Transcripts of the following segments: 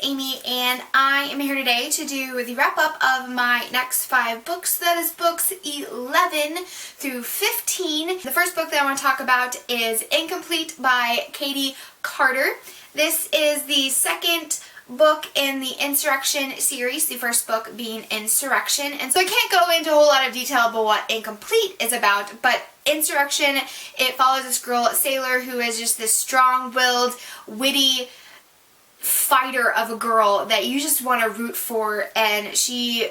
Amy, and I am here today to do the wrap-up of my next 5 books. That is books 11 through 15. The first book that I want to talk about is Incomplete by Katie Carter. This is the second book in the Insurrection series, the first book being Insurrection. And so I can't go into a whole lot of detail about what Incomplete is about, but Insurrection, it follows this girl, Sailor, who is just this strong-willed, witty fighter of a girl that you just want to root for, and she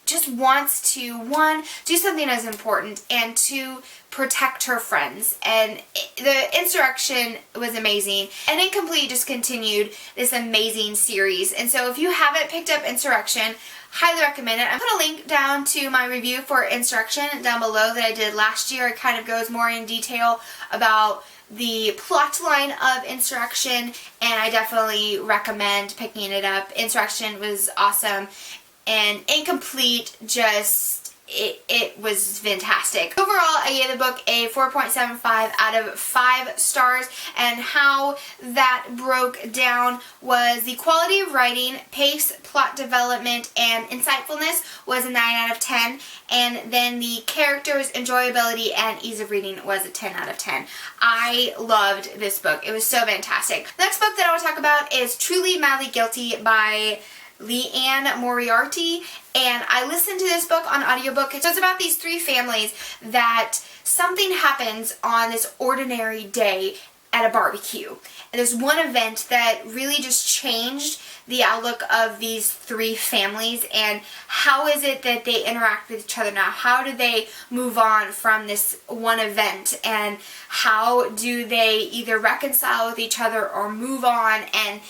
just wants to, 1, do something as important, and 2, protect her friends. And the Insurrection was amazing, and Incomplete just continued this amazing series. And so if you haven't picked up Insurrection, highly recommend it. I put a link down to my review for Insurrection down below that I did last year. It kind of goes more in detail about the plot line of Insurrection, and I definitely recommend picking it up. Insurrection was awesome, and Incomplete just, it was fantastic. Overall, I gave the book a 4.75 out of 5 stars, and how that broke down was the quality of writing, pace, plot development, and insightfulness was a 9 out of 10, and then the characters, enjoyability, and ease of reading was a 10 out of 10. I loved this book. It was so fantastic. The next book that I want to talk about is Truly Madly Guilty by Liane Moriarty, and I listened to this book on audiobook. So it's about these 3 families that something happens on this ordinary day at a barbecue. And there's one event that really just changed the outlook of these 3 families, and how is it that they interact with each other now? How do they move on from this one event, and how do they either reconcile with each other or move on? And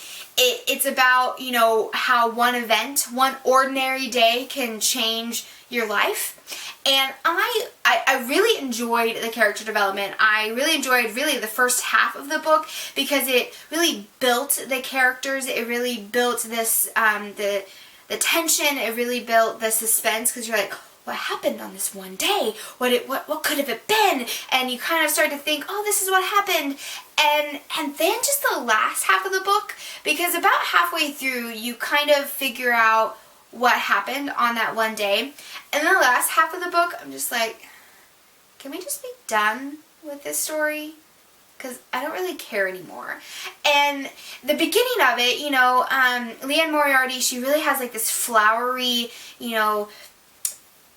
it's about, you know, how one event, one ordinary day can change your life. And I really enjoyed the character development. I really enjoyed the first half of the book, because it really built the characters. It really built this, the tension. It really built the suspense, because you're like, what happened on this one day? What could have it been? And you kind of start to think, oh, this is what happened. And then just the last half of the book, because about halfway through you kind of figure out what happened on that one day. And then the last half of the book, I'm just like, can we just be done with this story? Because I don't really care anymore. And the beginning of it, you know, Liane Moriarty, she really has like this flowery, you know,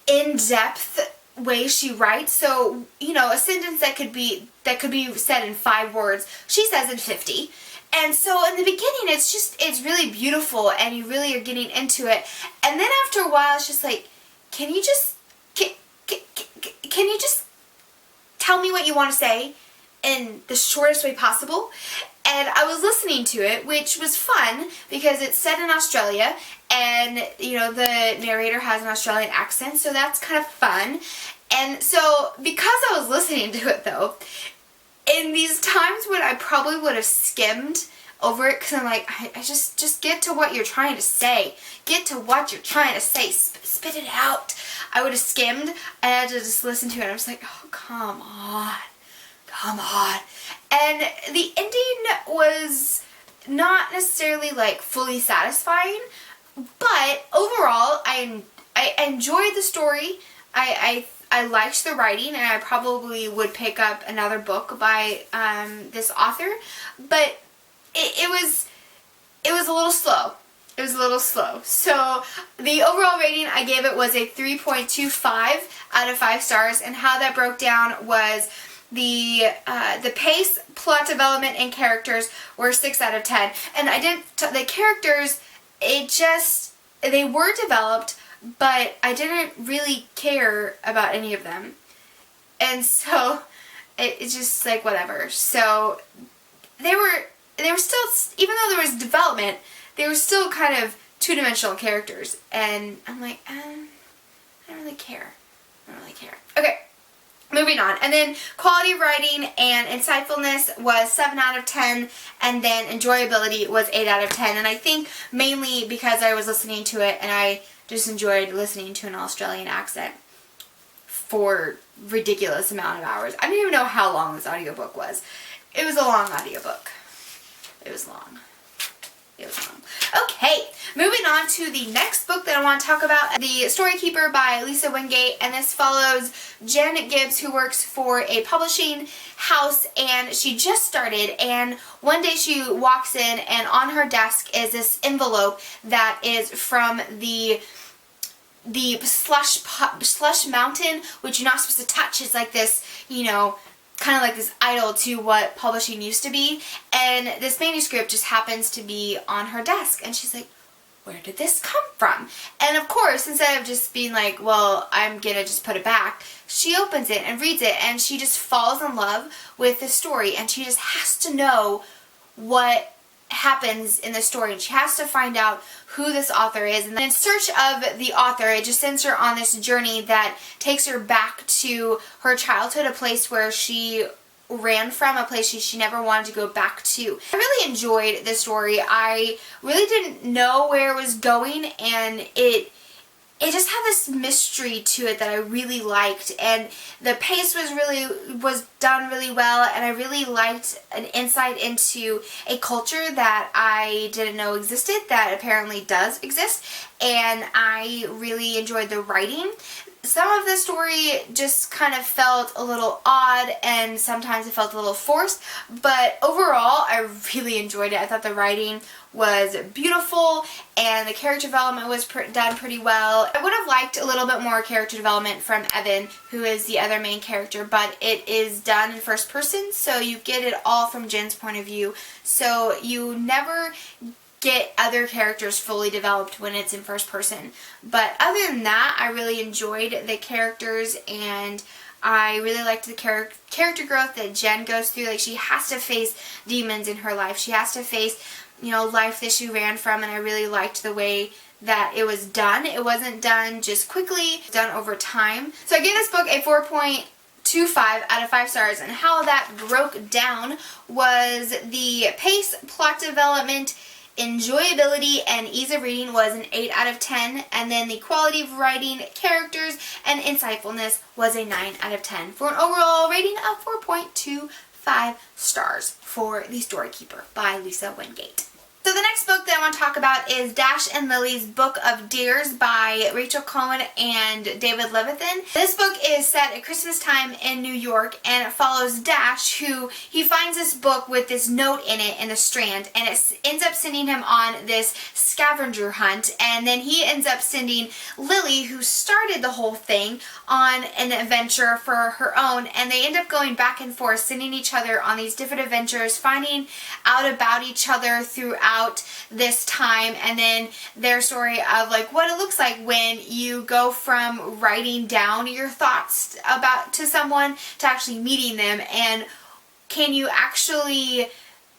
in-depth way she writes. So, you know, a sentence that could be said in 5 words, she says in 50. And so in the beginning, it's really beautiful, and you really are getting into it. And then after a while, it's just like, can you just tell me what you want to say in the shortest way possible? And I was listening to it, which was fun, because it's set in Australia, and, you know, the narrator has an Australian accent, so that's kind of fun. And so, because I was listening to it, though, in these times when I probably would have skimmed over it, because I'm like, I just get to what you're trying to say. Get to what you're trying to say. Spit it out. I would have skimmed. I had to just listen to it. I was like, oh, come on. Come on. And the ending was not necessarily like fully satisfying, but overall I enjoyed the story. I liked the writing, and I probably would pick up another book by this author, but it was a little slow. It was a little slow. So the overall rating I gave it was a 3.25 out of 5 stars, and how that broke down was the pace, plot development, and characters were 6 out of 10. And the characters, they were developed, but I didn't really care about any of them. And so it's just like whatever. So they were still, even though there was development, they were still kind of 2-dimensional characters. And I'm like, I don't really care. I don't really care. Okay. Moving on. And then quality of writing and insightfulness was 7 out of 10, and then enjoyability was 8 out of 10. And I think mainly because I was listening to it, and I just enjoyed listening to an Australian accent for ridiculous amount of hours. I don't even know how long this audiobook was. It was a long audiobook. It was long. It was long. Okay. on to the next book that I want to talk about, The Story Keeper by Lisa Wingate, and this follows Jen Gibbs, who works for a publishing house, and she just started, and one day she walks in and on her desk is this envelope that is from the slush mountain, which you're not supposed to touch. It's like this, you know, kind of like this idol to what publishing used to be, and this manuscript just happens to be on her desk, and she's like, where did this come from? And of course, instead of just being like, well, I'm gonna just put it back, she opens it and reads it, and she just falls in love with the story, and she just has to know what happens in the story, and she has to find out who this author is. And then in search of the author, it just sends her on this journey that takes her back to her childhood, a place where she ran from, a place she never wanted to go back to. I really enjoyed this story. I really didn't know where it was going, and it just had this mystery to it that I really liked, and the pace was done really well, and I really liked an insight into a culture that I didn't know existed that apparently does exist, and I really enjoyed the writing. Some of the story just kind of felt a little odd, and sometimes it felt a little forced, but overall I really enjoyed it. I thought the writing was beautiful, and the character development was done pretty well. I would have liked a little bit more character development from Evan, who is the other main character, but it is done in first person, so you get it all from Jen's point of view, so you never get other characters fully developed when it's in first person. But other than that, I really enjoyed the characters, and I really liked the character growth that Jen goes through. Like, she has to face demons in her life. She has to face, you know, life that she ran from, and I really liked the way that it was done. It wasn't done just quickly, it was done over time. So I gave this book a 4.25 out of 5 stars, and how that broke down was the pace, plot development, enjoyability, and ease of reading was an 8 out of 10, and then the quality of writing, characters, and insightfulness was a 9 out of 10 for an overall rating of 4.25 stars for The Story Keeper by Lisa Wingate. So the next book that I want to talk about is Dash and Lily's Book of Dares by Rachel Cohen and David Levithan. This book is set at Christmas time in New York, and it follows Dash, who he finds this book with this note in it in the Strand, and it ends up sending him on this scavenger hunt, and then he ends up sending Lily, who started the whole thing, on an adventure for her own, and they end up going back and forth, sending each other on these different adventures, finding out about each other throughout this time, and then their story of like what it looks like when you go from writing down your thoughts to someone to actually meeting them, and can you actually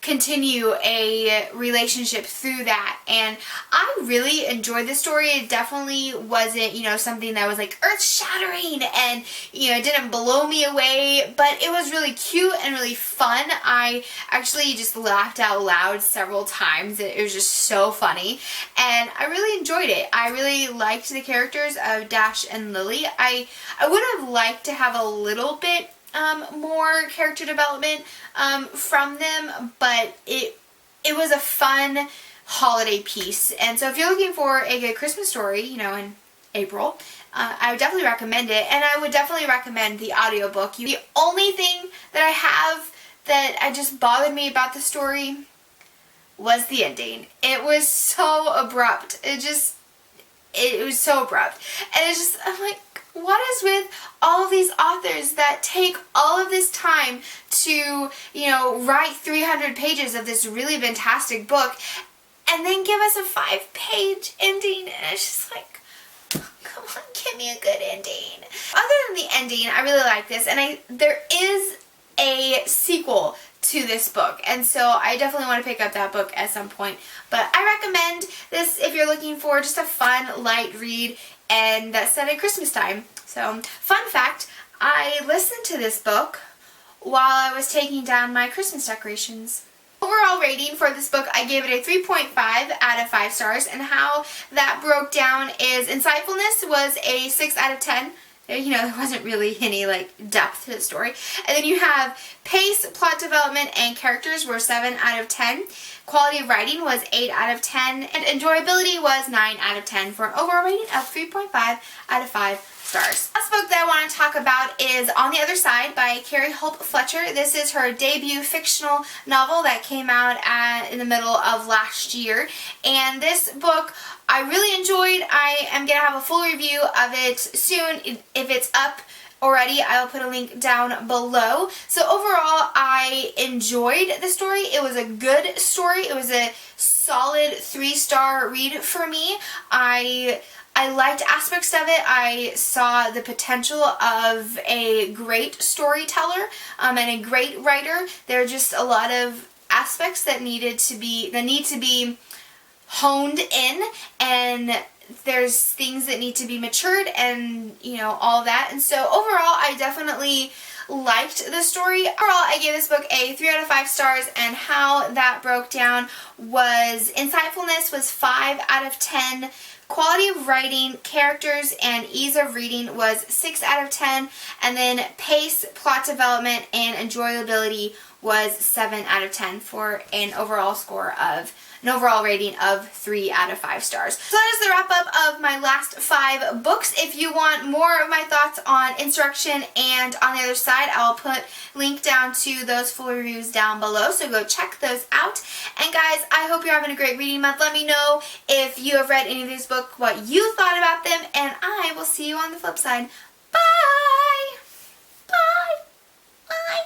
continue a relationship through that. And I really enjoyed the story. It definitely wasn't, you know, something that was like earth-shattering and, you know, it didn't blow me away, but it was really cute and really fun. I actually just laughed out loud several times. It was just so funny, and I really enjoyed it. I really liked the characters of Dash and Lily. I would have liked to have a little bit more character development from them, but it was a fun holiday piece. And so if you're looking for a good Christmas story, you know, in April, I would definitely recommend it, and I would definitely recommend the audiobook. The only thing that I have that just bothered me about the story was the ending. It was so abrupt. It was so abrupt. And it's just, I'm like, what is with all of these authors that take all of this time to, you know, write 300 pages of this really fantastic book and then give us a 5-page ending? And it's just like, come on, give me a good ending. Other than the ending, I really like this, and there is a sequel to this book, and so I definitely want to pick up that book at some point. But I recommend this if you're looking for just a fun, light read, and that's set at Christmas time. So, fun fact, I listened to this book while I was taking down my Christmas decorations. Overall rating for this book, I gave it a 3.5 out of 5 stars, and how that broke down is insightfulness was a 6 out of 10, there wasn't really any like depth to the story. And then you have pace, plot development, and characters were 7 out of 10. Quality of writing was 8 out of 10, and enjoyability was 9 out of 10 for an overall rating of 3.5 out of 5 stars. Last book that I want to talk about is On the Other Side by Carrie Hope Fletcher. This is her debut fictional novel that came out in the middle of last year. And this book I really enjoyed. I am going to have a full review of it soon. If it's up already, I'll put a link down below. So overall, I enjoyed the story. It was a good story. It was a solid 3-star read for me. I liked aspects of it. I saw the potential of a great storyteller and a great writer. There are just a lot of aspects that need to be honed in, and there's things that need to be matured, and all that. And so overall, I definitely liked the story. Overall, I gave this book a 3 out of 5 stars, and how that broke down was insightfulness was 5 out of 10. Quality of writing, characters, and ease of reading was 6 out of 10, and then pace, plot development, and enjoyability was 7 out of 10 for an overall rating of 3 out of 5 stars. So that is the wrap up of my last 5 books. If you want more of my thoughts on Insurrection and On the Other Side, I'll put link down to those full reviews down below, so go check those out. And guys, I hope you're having a great reading month. Let me know if you have read any of these books, what you thought about them, and I will see you on the flip side. Bye!